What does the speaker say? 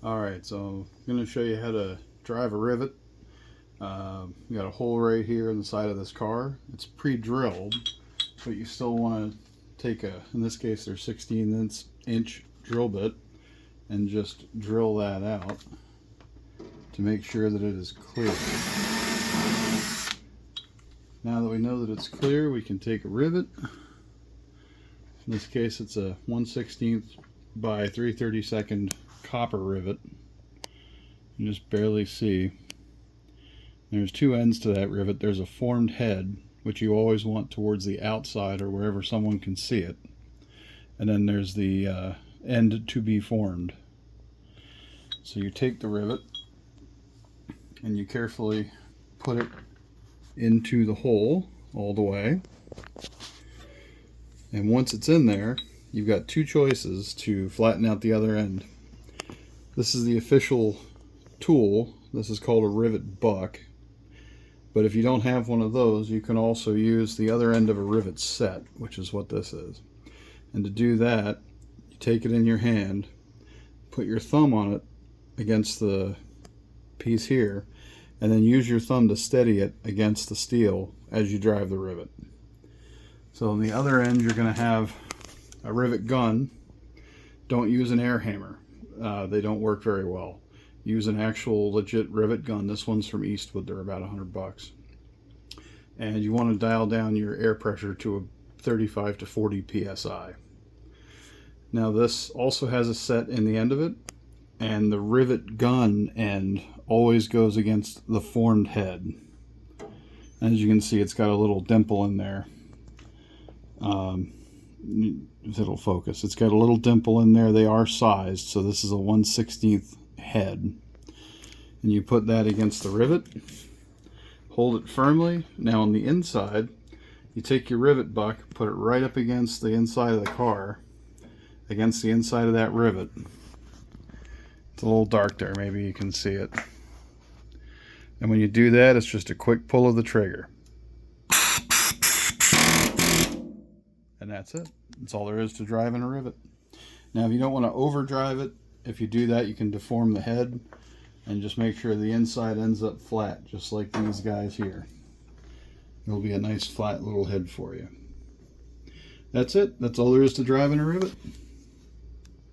Alright, so I'm going to show you how to drive a rivet. You got a hole right here in the side of this car. It's pre-drilled, but you still want to take in this case there's 16-inch drill bit, and just drill that out to make sure that it is clear. Now that we know that it's clear, we can take a rivet. In this case it's a 1/16 by 3/32 copper rivet. You just barely see. There's two ends to that rivet. There's a formed head, which you always want towards the outside or wherever someone can see it. And then there's the end to be formed. So you take the rivet and you carefully put it into the hole all the way. And once it's in there, you've got two choices to flatten out the other end. This is the official tool. This is called a rivet buck. But if you don't have one of those, you can also use the other end of a rivet set, which is what this is. And to do that, you take it in your hand, put your thumb on it against the piece here, and then use your thumb to steady it against the steel as you drive the rivet. So on the other end, you're going to have a rivet gun. Don't use an air hammer. They don't work very well. Use an actual legit rivet gun. This one's from Eastwood. They're about $100. And you want to dial down your air pressure to a 35 to 40 psi. Now this also has a set in the end of it, and the rivet gun end always goes against the formed head. As you can see, it's got a little dimple in there. If it'll focus, it's got a little dimple in there. They are sized, so this is a 1/16 head, and you put that against the rivet, hold it firmly. Now on the inside, you take your rivet buck, put it right up against the inside of the car, against the inside of that rivet. It's a little dark there, maybe you can see it. And when you do that, it's just a quick pull of the trigger. And that's it. That's all there is to driving a rivet. Now if you don't want to overdrive it, if you do that, you can deform the head and just make sure the inside ends up flat, just like these guys here. It'll be a nice flat little head for you. That's it. That's all there is to driving a rivet.